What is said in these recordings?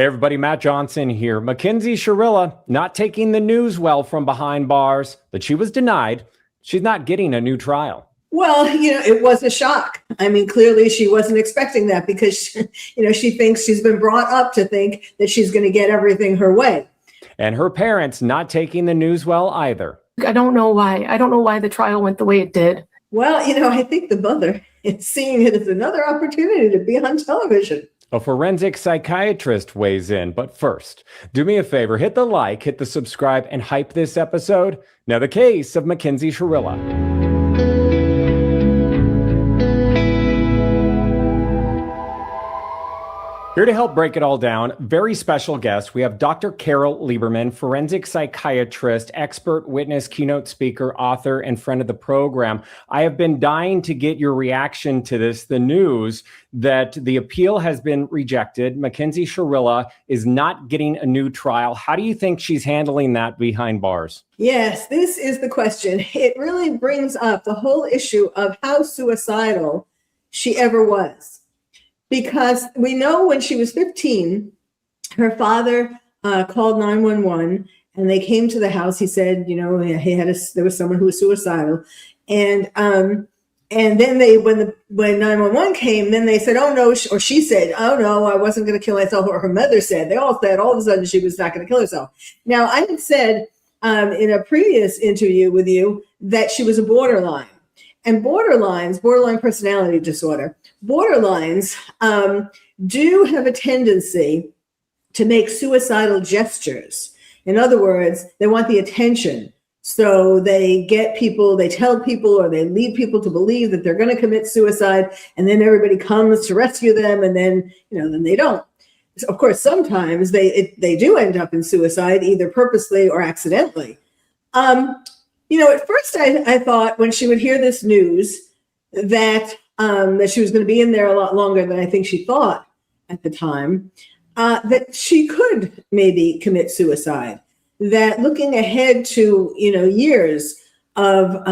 Hey everybody, Matt Johnson here. Mackenzie Shirilla not taking the news well from behind bars that she was denied. She's not getting a new trial. Well, it was a shock. I mean, clearly she wasn't expecting that because, she thinks she's been brought up to think that she's going to get everything her way. And her parents not taking the news well either. I don't know why. I don't know why the trial went the way it did. Well, I think the mother is seeing it as another opportunity to be on television. A forensic psychiatrist weighs in. But first, do me a favor, hit the like, hit the subscribe, and hype this episode. Now the case of Mackenzie Shirilla. Here to help break it all down, very special guest, we have Dr. Carole Lieberman, forensic psychiatrist, expert witness, keynote speaker, author, and friend of the program. I have been dying to get your reaction to this, the news that the appeal has been rejected. Mackenzie Shirilla is not getting a new trial. How do you think she's handling that behind bars? Yes, this is the question. It really brings up the whole issue of how suicidal she ever was. Because we know when she was 15, her father called 911 and they came to the house. He said, there was someone who was suicidal. And then when 911 came, then they said, oh no, or she said, oh no, I wasn't going to kill myself. Or her mother said, they all said all of a sudden she was not going to kill herself. Now I had said in a previous interview with you that she was a borderline. And borderline personality disorder, borderlines do have a tendency to make suicidal gestures. In other words, they want the attention. So they tell people, or they lead people to believe that they're going to commit suicide, and then everybody comes to rescue them, and then they don't. Of course, sometimes they do end up in suicide, either purposely or accidentally. At first I thought when she would hear this news that she was going to be in there a lot longer than I think she thought at the time, that she could maybe commit suicide, that looking ahead to, years of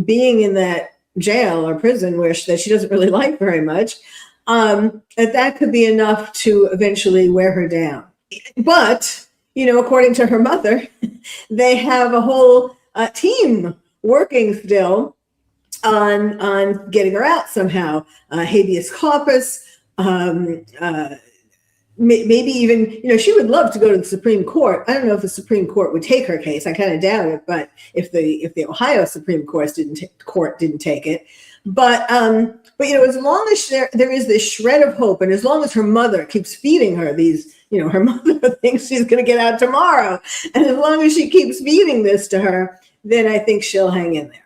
being in that jail or prison that she doesn't really like very much, that could be enough to eventually wear her down. But, according to her mother, they have a whole team working still on getting her out somehow, habeas corpus, maybe even, she would love to go to the Supreme Court. I don't know if the Supreme Court would take her case. I kind of doubt it, but if the Ohio Supreme Court didn't take it, but as long as there is this shred of hope, and as long as her mother keeps feeding her these, her mother thinks she's going to get out tomorrow, and as long as she keeps feeding this to her, then I think she'll hang in there.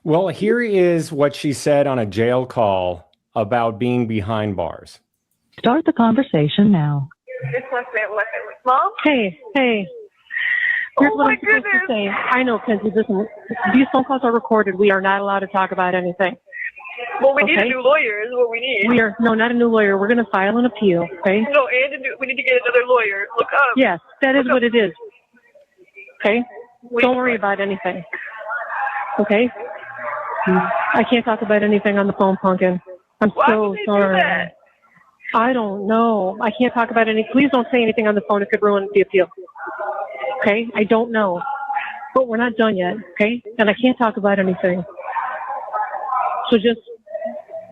Well, here is what she said on a jail call about being behind bars. Start the conversation now. Mom? Hey. Here's what I'm supposed to say. I know, Kenzie, listen, these phone calls are recorded. We are not allowed to talk about anything. Well, we need a new lawyer is what we need. No, not a new lawyer. We're going to file an appeal, okay? No, and we need to get another lawyer. Look up. Yes, that is what it is. Okay? Don't worry about anything. Okay? I can't talk about anything on the phone, Pumpkin. I'm so sorry. Do that? I don't know. I can't talk about any. Please don't say anything on the phone. It could ruin the appeal. Okay? I don't know. But we're not done yet, okay? And I can't talk about anything. So just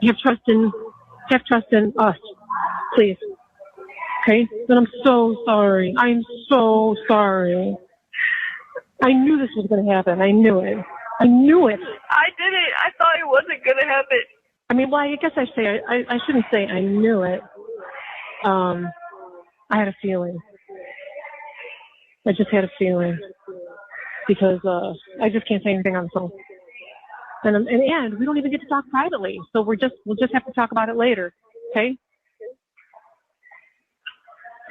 have trust in us, please. Okay? But I'm so sorry. I'm so sorry. I knew this was going to happen. I knew it. I didn't. I thought it wasn't going to happen. I mean, well, I guess I shouldn't say I knew it. I had a feeling. I just had a feeling because I just can't say anything on the phone. And we don't even get to talk privately. So we'll just have to talk about it later. Okay?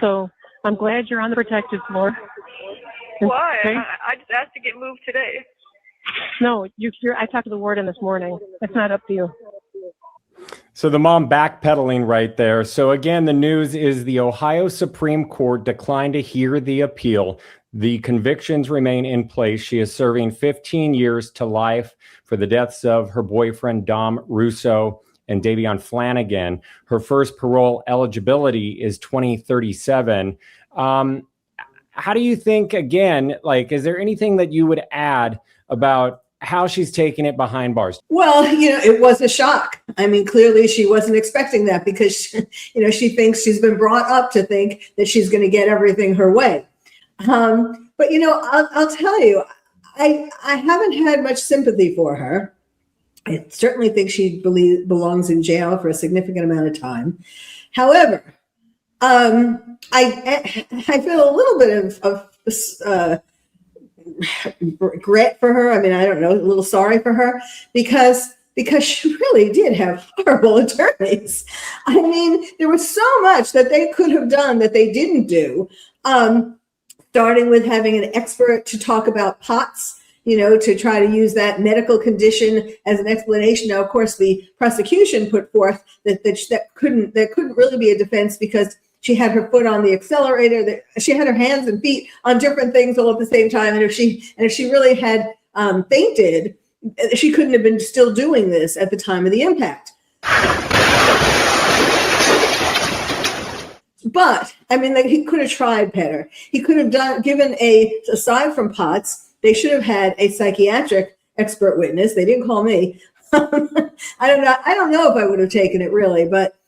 So I'm glad you're on the protected floor. Why? Okay? I just asked to get moved today. No, I talked to the warden this morning. It's not up to you. So the mom backpedaling right there. So again, the news is the Ohio Supreme Court declined to hear the appeal. The convictions remain in place. She is serving 15 years to life for the deaths of her boyfriend, Dom Russo, and Davion Flanagan. Her first parole eligibility is 2037. How do you think, again, like, is there anything that you would add about how she's taking it behind bars? Well, it was a shock. I mean, clearly she wasn't expecting that because, she thinks she's been brought up to think that she's going to get everything her way. But, I'll tell you, I haven't had much sympathy for her. I certainly think she belongs in jail for a significant amount of time. However, I feel a little bit of regret for her. I mean, I don't know, a little sorry for her because she really did have horrible attorneys. I mean, there was so much that they could have done that they didn't do. Starting with having an expert to talk about POTS, to try to use that medical condition as an explanation. Now, of course, the prosecution put forth that couldn't really be a defense because she had her foot on the accelerator, that she had her hands and feet on different things all at the same time. And if she really had fainted, she couldn't have been still doing this at the time of the impact. But I mean, he could have tried better. He could have given aside from POTS, they should have had a psychiatric expert witness. They didn't call me. I don't know if I would have taken it really, but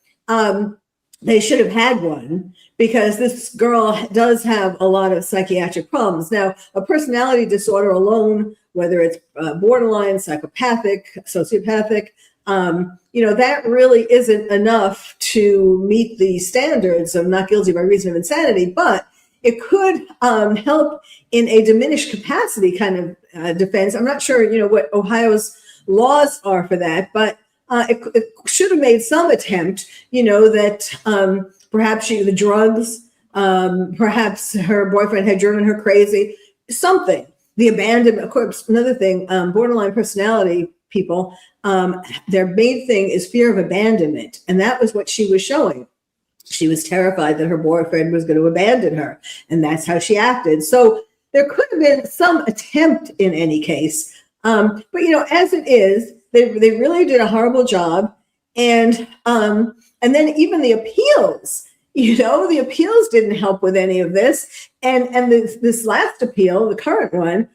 they should have had one because this girl does have a lot of psychiatric problems. Now, a personality disorder alone, whether it's borderline, psychopathic, sociopathic, that really isn't enough to meet the standards of not guilty by reason of insanity, but it could help in a diminished capacity kind of defense. I'm not sure, what Ohio's laws are for that, but it should have made some attempt, that perhaps the drugs, perhaps her boyfriend had driven her crazy, something. The abandonment, of course, another thing, borderline personality people, their main thing is fear of abandonment. And that was what she was showing. She was terrified that her boyfriend was going to abandon her. And that's how she acted. So there could have been some attempt in any case. But, as it is, they really did a horrible job. And then even the appeals, the appeals didn't help with any of this. And this last appeal, the current one,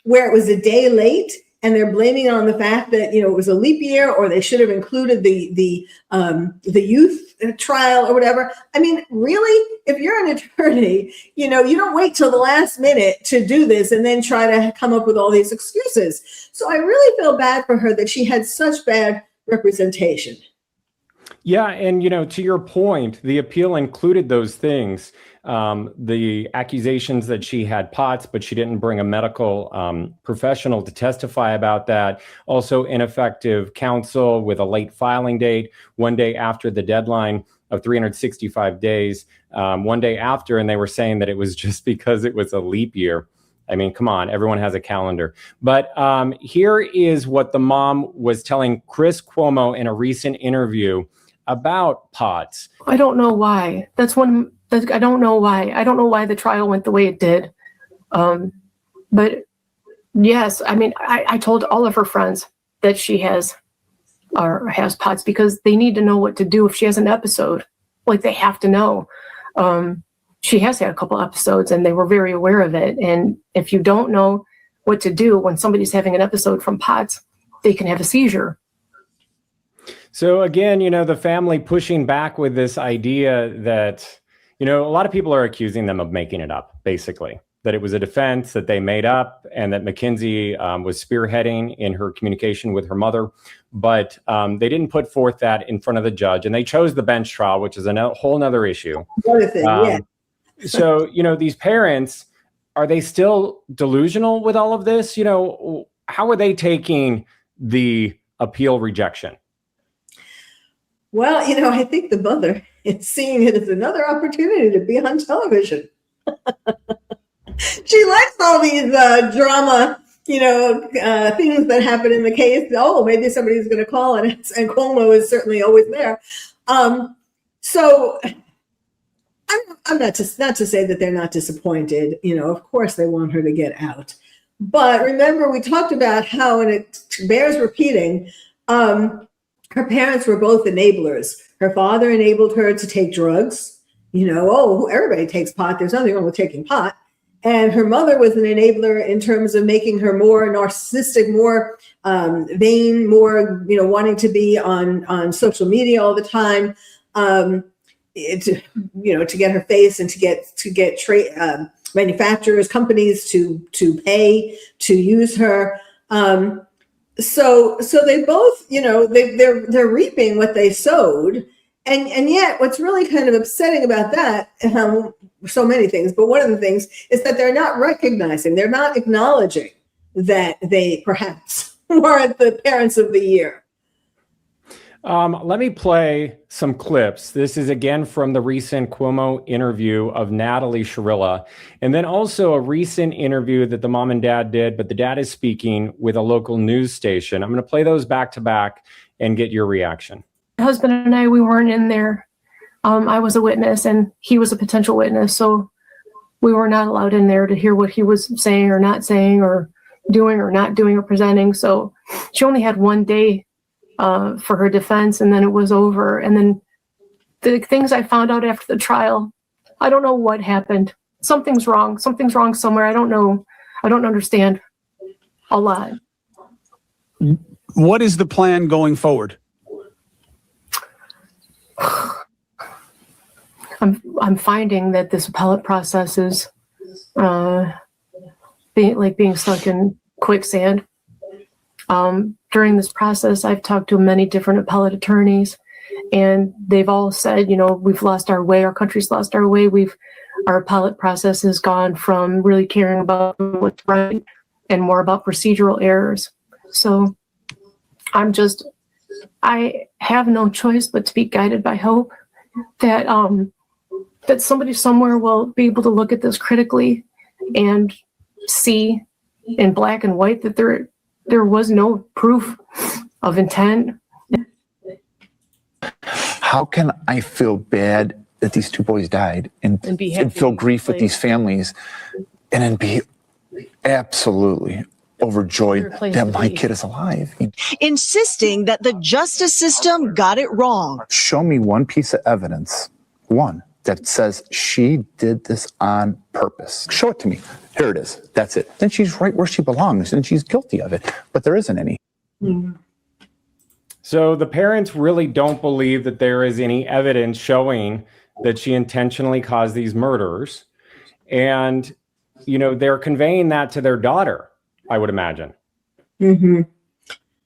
where it was a day late, and they're blaming it on the fact that, it was a leap year, or they should have included the youth trial or whatever. I mean, really, if you're an attorney, you don't wait till the last minute to do this and then try to come up with all these excuses. So I really feel bad for her that she had such bad representation. Yeah. And, to your point, the appeal included those things, the accusations that she had POTS, but she didn't bring a medical professional to testify about that. Also, ineffective counsel with a late filing date, one day after the deadline of 365 days, one day after, and they were saying that it was just because it was a leap year. I mean, come on, everyone has a calendar. But here is what the mom was telling Chris Cuomo in a recent interview about POTS. I don't know why. I don't know why. I don't know why the trial went the way it did. But yes, I mean, I told all of her friends that she has POTS because they need to know what to do if she has an episode. Like, they have to know. She has had a couple episodes and they were very aware of it. And if you don't know what to do when somebody's having an episode from POTS, they can have a seizure. So again, the family pushing back with this idea that, a lot of people are accusing them of making it up, basically, that it was a defense that they made up and that Mackenzie was spearheading in her communication with her mother. But they didn't put forth that in front of the judge, and they chose the bench trial, which is a whole nother issue. Another thing, yeah. So, these parents, are they still delusional with all of this? How are they taking the appeal rejection? Well, I think the mother is seeing it as another opportunity to be on television. She likes all these drama, things that happen in the case. Oh, maybe somebody's going to call, and Cuomo is certainly always there. So I'm not to say that they're not disappointed. Of course they want her to get out. But remember, we talked about how, and it bears repeating, her parents were both enablers. Her father enabled her to take drugs. Everybody takes pot. There's nothing wrong with taking pot. And her mother was an enabler in terms of making her more narcissistic, more vain, more, wanting to be on social media all the time, to get her face and to get manufacturers, companies to pay to use her. So they both, they're reaping what they sowed. And yet what's really kind of upsetting about that, so many things, but one of the things is that they're not recognizing, they're not acknowledging that they perhaps weren't the parents of the year. Let me play some clips. This is again from the recent Cuomo interview of Natalie Shirilla, and then also a recent interview that the mom and dad did, but the dad is speaking with a local news station. I'm going to play those back to back and get your reaction. My husband and I, we weren't in there. I was a witness and he was a potential witness. So we were not allowed in there to hear what he was saying or not saying or doing or not doing or presenting. So she only had one day for her defense, and then it was over. And then the things I found out after the trial, I don't know what happened. Something's wrong. Something's wrong somewhere. I don't know. I don't understand a lot. What is the plan going forward? I'm finding that this appellate process is being stuck in quicksand. During this process, I've talked to many different appellate attorneys, and they've all said, we've lost our way. Our country's lost our way. Our appellate process has gone from really caring about what's right and more about procedural errors. So I have no choice but to be guided by hope that that somebody somewhere will be able to look at this critically and see in black and white that there was no proof of intent. How can I feel bad that these two boys died and feel grief with these families and then be absolutely overjoyed that my kid is alive? Insisting that the justice system got it wrong. Show me one piece of evidence, one, that says she did this on purpose. Show it to me. Here it is. That's it. Then she's right where she belongs and she's guilty of it. But there isn't any. Mm-hmm. So the parents really don't believe that there is any evidence showing that she intentionally caused these murders. And, they're conveying that to their daughter, I would imagine. Mm-hmm.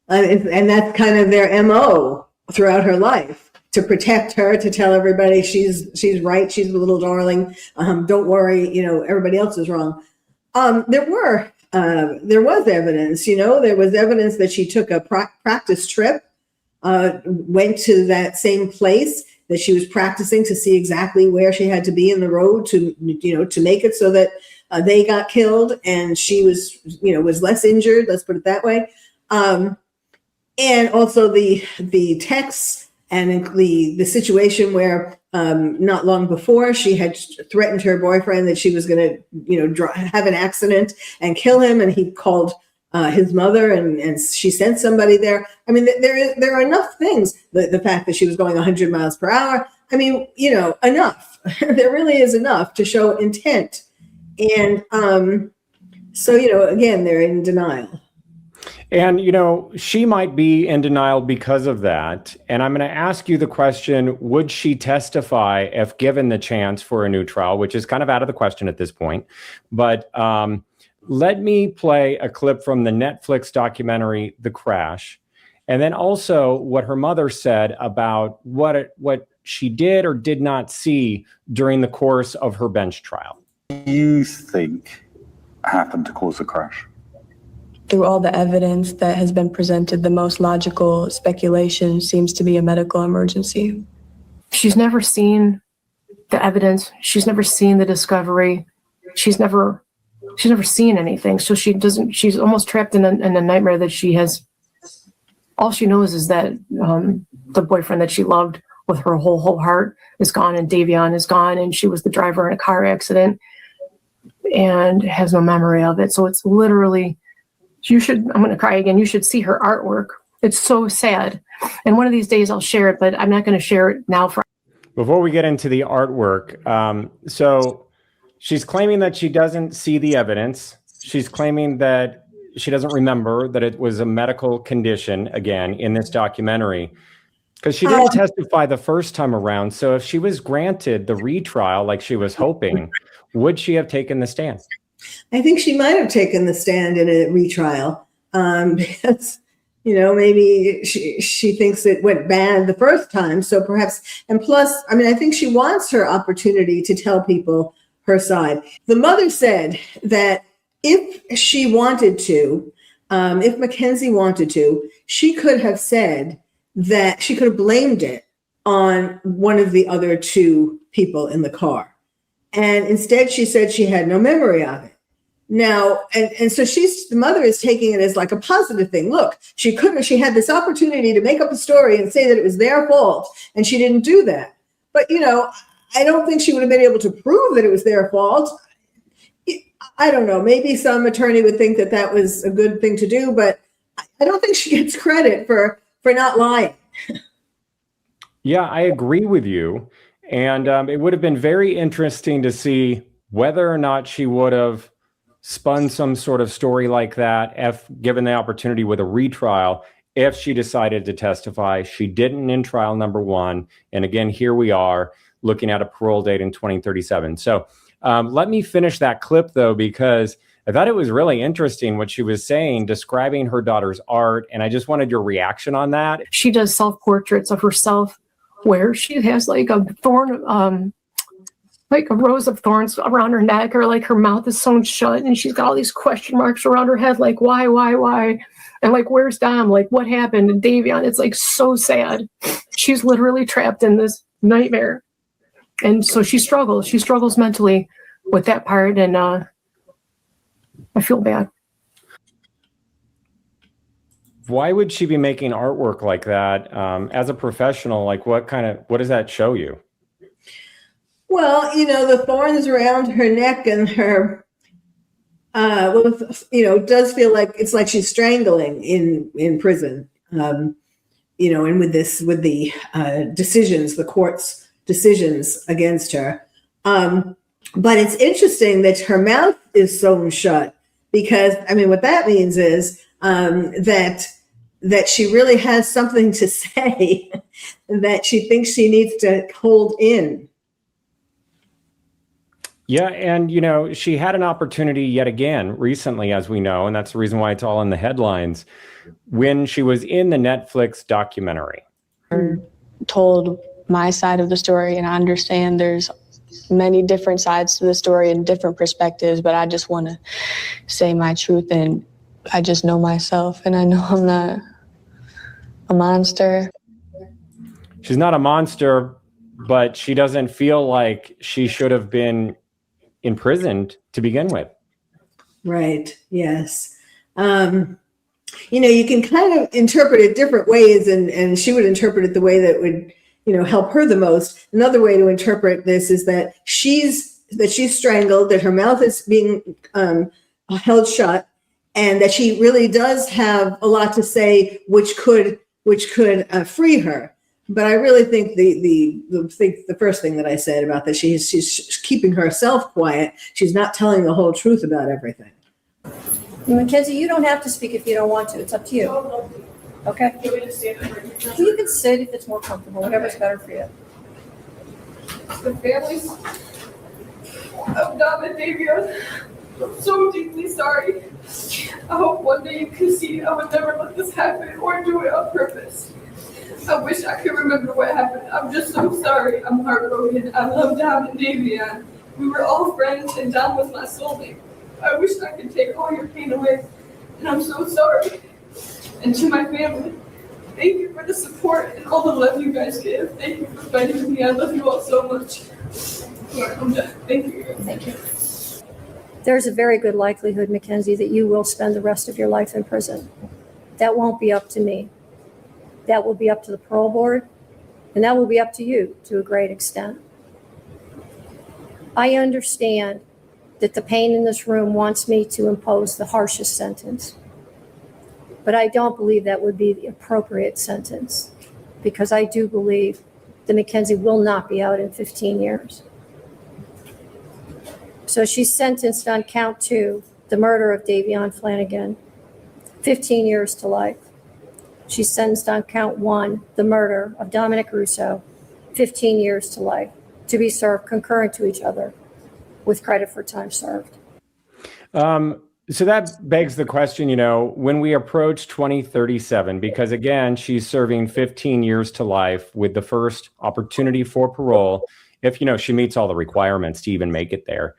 And that's kind of their MO throughout her life, to protect her, to tell everybody she's right, she's the little darling. Don't worry, everybody else is wrong. There was evidence, there was evidence that she took a practice trip, went to that same place that she was practicing to see exactly where she had to be in the road to make it so that they got killed and she was less injured. Let's put it that way. And also the texts and the situation where not long before she had threatened her boyfriend that she was going to, have an accident and kill him. And he called his mother and she sent somebody there. I mean, there are enough things. The fact that she was going 100 miles per hour. I mean, enough. There really is enough to show intent. And so, again, they're in denial. And, she might be in denial because of that. And I'm going to ask you the question, would she testify if given the chance for a new trial, which is kind of out of the question at this point. But let me play a clip from the Netflix documentary, The Crash, and then also what her mother said about what she did or did not see during the course of her bench trial. What do you think happened to cause the crash? Through all the evidence that has been presented, the most logical speculation seems to be a medical emergency. She's never seen the evidence. She's never seen the discovery. She's never seen anything. So she's almost trapped in a nightmare that she has. All she knows is that the boyfriend that she loved with her whole heart is gone, and Davion is gone, and she was the driver in a car accident and has no memory of it. So it's literally, I'm going to cry again. You should see her artwork. It's so sad. And one of these days I'll share it, but I'm not going to share it now. Before we get into the artwork, so she's claiming that she doesn't see the evidence. She's claiming that she doesn't remember that it was a medical condition, again, in this documentary, because she didn't testify the first time around. So if she was granted the retrial like she was hoping, would she have taken the stand? I think she might have taken the stand in a retrial because, maybe she thinks it went bad the first time. So perhaps, and plus, I think she wants her opportunity to tell people her side. The mother said that if she wanted to, if Mackenzie wanted to, she could have said that she could have blamed it on one of the other two people in the car. And instead she said she had no memory of it. Now, and so the mother is taking it as like a positive thing. Look, she had this opportunity to make up a story and say that it was their fault, and she didn't do that. But, I don't think she would have been able to prove that it was their fault. I don't know. Maybe some attorney would think that that was a good thing to do, but I don't think she gets credit for not lying. Yeah, I agree with you. And it would have been very interesting to see whether or not she would have spun some sort of story like that if given the opportunity with a retrial, if she decided to testify. She didn't in trial number one. And again, here we are looking at a parole date in 2037. So let me finish that clip, though, because I thought it was really interesting what she was saying, describing her daughter's art. And I just wanted your reaction on that. She does self-portraits of herself where she has like a thorn, like a rose of thorns around her neck, or like her mouth is sewn shut and she's got all these question marks around her head, like why? And like, where's Dom? Like, what happened? And Davion, it's like so sad. She's literally trapped in this nightmare. And so she struggles mentally with that part. And I feel bad. Why would she be making artwork like that? As a professional, like what does that show you? Well, the thorns around her neck and her, does feel like it's like she's strangling in prison, and with the decisions, the court's decisions against her. But it's interesting that her mouth is sewn shut because, what that means is that she really has something to say that she thinks she needs to hold in. Yeah. And, she had an opportunity yet again recently, as we know, and that's the reason why it's all in the headlines, when she was in the Netflix documentary. Told my side of the story, and I understand there's many different sides to the story and different perspectives, but I just want to say my truth, and I just know myself, and I know I'm not a monster. She's not a monster, but she doesn't feel like she should have been imprisoned to begin with. Right. Yes. You can kind of interpret it different ways, and she would interpret it the way that would, help her the most. Another way to interpret this is that she's strangled, that her mouth is being held shut, and that she really does have a lot to say, which could free her. But I really think the first thing that I said about that, she's keeping herself quiet. She's not telling the whole truth about everything. Mackenzie, you don't have to speak if you don't want to. It's up to you. Okay? You can sit if it's more comfortable, whatever's better for you. The families of Dom and Davion, I'm so deeply sorry. I hope one day you can see I would never let this happen or do it on purpose. I wish I could remember what happened. I'm just so sorry. I'm heartbroken. I love Dom and Davion. We were all friends, and Dom was my soulmate. I wish I could take all your pain away, and I'm so sorry. And to my family, thank you for the support and all the love you guys give. Thank you for fighting with me. I love you all so much. I'm done. Thank you. Thank you. There's a very good likelihood, Mackenzie, that you will spend the rest of your life in prison. That won't be up to me. That will be up to the parole board, and that will be up to you to a great extent. I understand that the pain in this room wants me to impose the harshest sentence. But I don't believe that would be the appropriate sentence, because I do believe that Mackenzie will not be out in 15 years. So she's sentenced on count 2, the murder of Davion Flanagan, 15 years to life. She's sentenced on count 1, the murder of Dominic Russo, 15 years to life, to be served concurrent to each other with credit for time served. So that begs the question, when we approach 2037, because again, she's serving 15 years to life with the first opportunity for parole, if, she meets all the requirements to even make it there.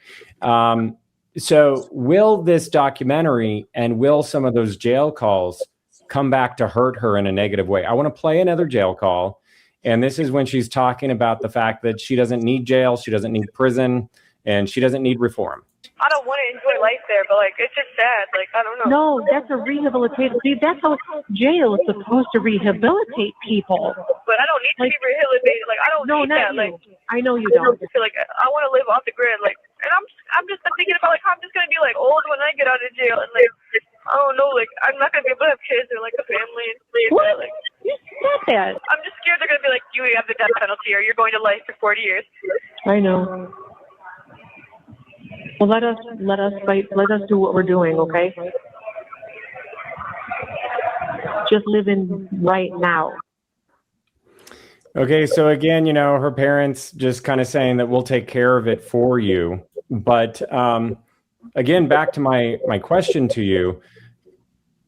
So will this documentary and will some of those jail calls come back to hurt her in a negative way? I want to play another jail call. And this is when she's talking about the fact that she doesn't need jail, she doesn't need prison, and she doesn't need reform. I don't want to enjoy life there, but it's just sad. I don't know. No, that's a rehabilitation. See, that's how jail is supposed to rehabilitate people. But I don't need to be rehabilitated. I don't need that. I know you don't. I want to live off the grid. And I'm just thinking about I'm just gonna be old when I get out of jail, and I don't know, I'm not gonna be able to have kids or a family and what? You said that. I'm just scared they're gonna be you have the death penalty or you're going to life for 40 years. I know. Well, let us fight. Let us do what we're doing, okay? Just living right now. Okay, so again, her parents just kind of saying that we'll take care of it for you. But again, back to my question to you,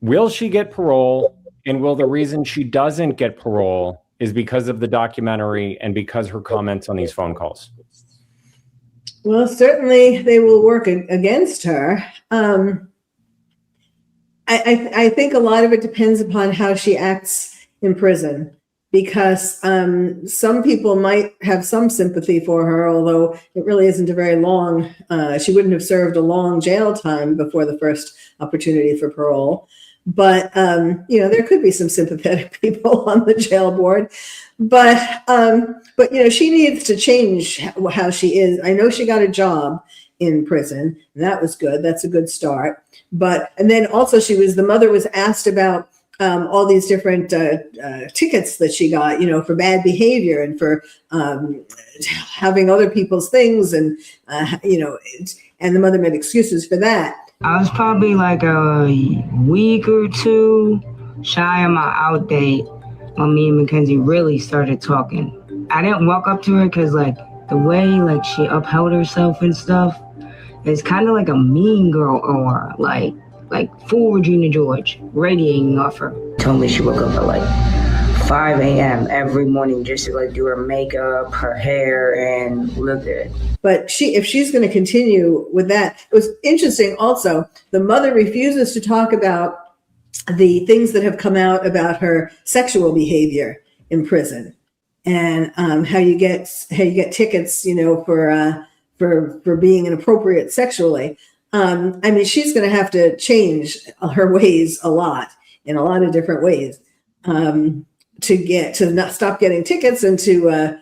will she get parole? And will the reason she doesn't get parole is because of the documentary and because her comments on these phone calls? Well, certainly they will work against her. I think a lot of it depends upon how she acts in prison, because some people might have some sympathy for her, although it really isn't a very long, she wouldn't have served a long jail time before the first opportunity for parole. But, there could be some sympathetic people on the jail board. But she needs to change how she is. I know she got a job in prison, and that was good. That's a good start. And then also the mother was asked about all these different tickets that she got, for bad behavior and for having other people's things. And the mother made excuses for that. I was probably a week or 2 shy of my out date when me and Mackenzie really started talking. I didn't walk up to her because the way she upheld herself and stuff is kind of like a mean girl aura, like full Regina George radiating off her. Told me she woke up at 5 a.m. every morning just to do her makeup, her hair, and look good. But if she's going to continue with that, it was interesting also, the mother refuses to talk about the things that have come out about her sexual behavior in prison, and how you get tickets, for being inappropriate sexually. She's going to have to change her ways a lot in a lot of different ways to not stop getting tickets and to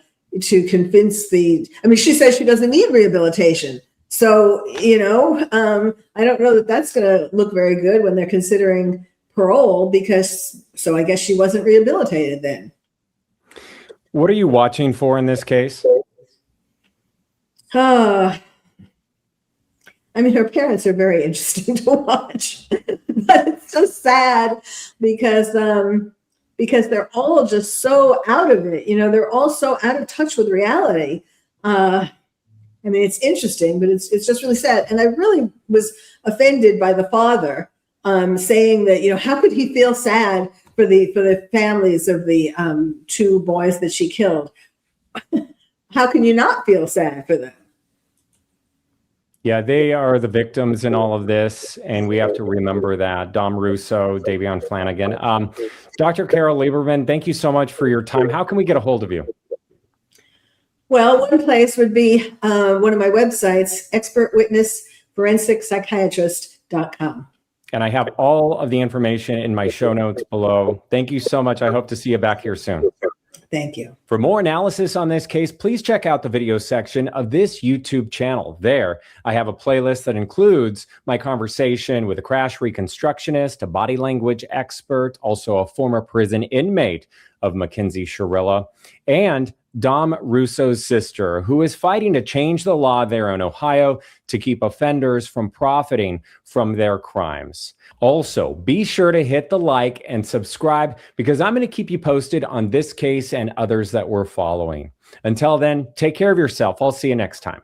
convince she says she doesn't need rehabilitation. So, I don't know that that's going to look very good when they're considering parole, so I guess she wasn't rehabilitated then. What are you watching for in this case? Her parents are very interesting to watch, but it's just sad because they're all just so out of it. They're all so out of touch with reality. It's interesting, but it's just really sad. And I really was offended by the father saying that, how could he feel sad for the families of the 2 boys that she killed? How can you not feel sad for them? Yeah, they are the victims in all of this, and we have to remember that. Dom Russo, Davion Flanagan. Dr. Carole Lieberman, thank you so much for your time. How can we get a hold of you? Well, one place would be one of my websites, expertwitnessforensic.psychiatrist.com. And I have all of the information in my show notes below. Thank you so much. I hope to see you back here soon. Thank you. For more analysis on this case, please check out the video section of this YouTube channel. There, I have a playlist that includes my conversation with a crash reconstructionist, a body language expert, also a former prison inmate of Mackenzie Shirilla, and Dom Russo's sister, who is fighting to change the law there in Ohio to keep offenders from profiting from their crimes. Also, be sure to hit the like and subscribe because I'm going to keep you posted on this case and others that we're following. Until then, take care of yourself. I'll see you next time.